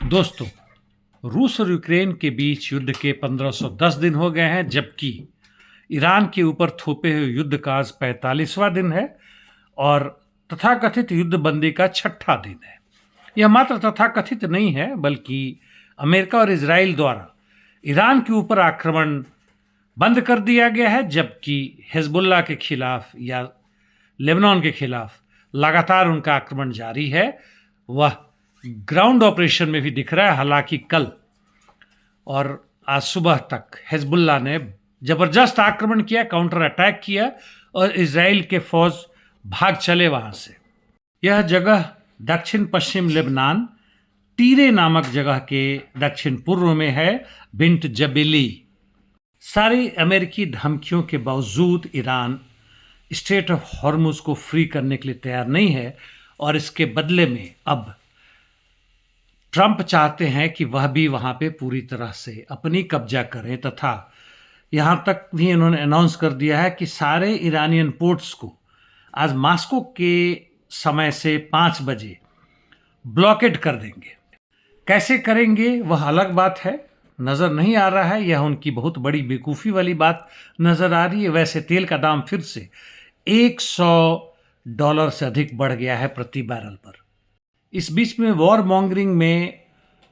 दोस्तों, रूस और यूक्रेन के बीच युद्ध के 1510 दिन हो गए हैं, जबकि ईरान के ऊपर थोपे हुए युद्ध का आज 45वां दिन है और तथाकथित युद्ध बंदी का छठा दिन है। यह मात्र तथाकथित नहीं है, बल्कि अमेरिका और इजराइल द्वारा ईरान के ऊपर आक्रमण बंद कर दिया गया है, जबकि हिजबुल्लाह के खिलाफ या लेबनान के खिलाफ लगातार उनका आक्रमण जारी है। वह ग्राउंड ऑपरेशन में भी दिख रहा है। हालांकि कल और आज सुबह तक हिजबुल्लाह ने जबरदस्त आक्रमण किया, काउंटर अटैक किया और इजराइल के फौज भाग चले वहां से। यह जगह दक्षिण पश्चिम लेबनान तीरे नामक जगह के दक्षिण पूर्व में है, बिंट जबेली। सारी अमेरिकी धमकियों के बावजूद ईरान स्ट्रेट ऑफ हॉर्मुज को फ्री करने के लिए तैयार नहीं है और इसके बदले में अब ट्रंप चाहते हैं कि वह भी वहां पे पूरी तरह से अपनी कब्जा करें, तथा यहां तक भी इन्होंने अनाउंस कर दिया है कि सारे ईरानियन पोर्ट्स को आज मॉस्को के समय से 5 बजे ब्लॉकेड कर देंगे। कैसे करेंगे वह अलग बात है, नज़र नहीं आ रहा है। यह उनकी बहुत बड़ी बेवकूफ़ी वाली बात नज़र आ रही है। वैसे तेल का दाम फिर से $100 से अधिक बढ़ गया है प्रति बैरल पर। इस बीच में वॉर मॉन्गरिंग में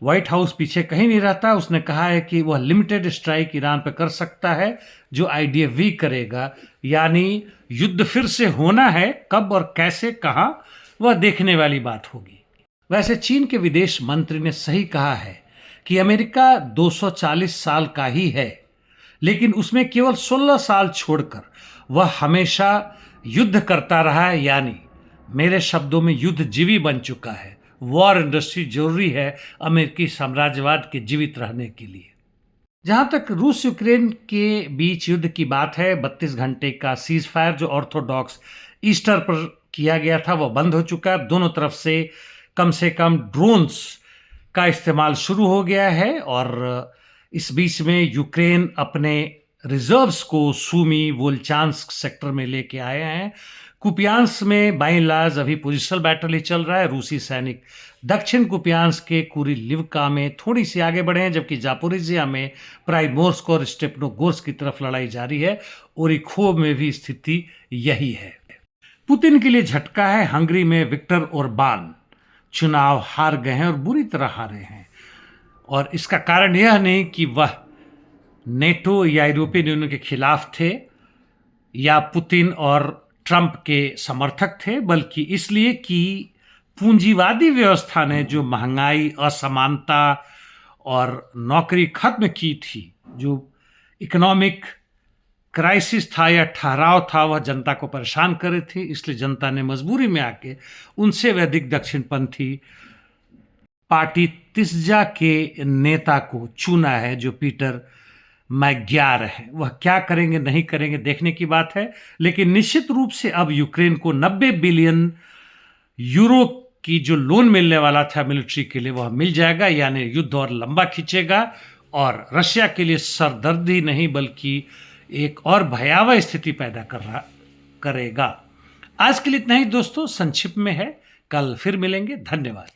व्हाइट हाउस पीछे कहीं नहीं रहता। उसने कहा है कि वह लिमिटेड स्ट्राइक ईरान पर कर सकता है जो IDF करेगा, यानी युद्ध फिर से होना है। कब और कैसे, कहाँ, वह देखने वाली बात होगी। वैसे चीन के विदेश मंत्री ने सही कहा है कि अमेरिका 240 साल का ही है, लेकिन उसमें केवल 16 साल छोड़कर वह हमेशा युद्ध करता रहा है, यानी मेरे शब्दों में युद्धजीवी बन चुका है। वॉर इंडस्ट्री जरूरी है अमेरिकी साम्राज्यवाद के जीवित रहने के लिए। जहां तक रूस यूक्रेन के बीच युद्ध की बात है, 32 घंटे का सीज फायर जो ऑर्थोडॉक्स ईस्टर पर किया गया था वह बंद हो चुका है। दोनों तरफ से कम ड्रोन्स का इस्तेमाल शुरू हो गया है और इस बीच में यूक्रेन अपने रिजर्व्स को सूमी वोल्चांस्क सेक्टर में लेके आए हैं। कुपियांस्क में बाई लाज अभी पोजिशनल बैटल ही चल रहा है। रूसी सैनिक दक्षिण कुपियांस्क के कुरिलिवका में थोड़ी सी आगे बढ़े हैं, जबकि जापोरिजिया में प्राइमोर्स्क और स्टेपनोगोर्स्क की तरफ लड़ाई जारी है। ओरिखोव में भी स्थिति यही है। पुतिन के लिए झटका है। हंगरी में विक्टर ओरबान चुनाव हार गए हैं और बुरी तरह हारे हैं, और इसका कारण यह नहीं कि वह नेटो या यूरोपियन यूनियन के खिलाफ थे या पुतिन और ट्रंप के समर्थक थे, बल्कि इसलिए कि पूंजीवादी व्यवस्था ने जो महंगाई, असमानता और नौकरी खत्म की थी, जो इकोनॉमिक क्राइसिस था या ठहराव था, वह जनता को परेशान कर रही थी। इसलिए जनता ने मजबूरी में आके उनसे भी अधिक दक्षिणपंथी पार्टी तिस्जा के नेता को चुना है, जो पीटर मैग्यार है। वह क्या करेंगे नहीं करेंगे देखने की बात है, लेकिन निश्चित रूप से अब यूक्रेन को 90 बिलियन यूरो की जो लोन मिलने वाला था मिलिट्री के लिए वह मिल जाएगा, यानी युद्ध और लंबा खींचेगा और रशिया के लिए सरदर्दी नहीं बल्कि एक और भयावह स्थिति पैदा करेगा। आज के लिए इतना ही दोस्तों, संक्षिप्त में है। कल फिर मिलेंगे। धन्यवाद।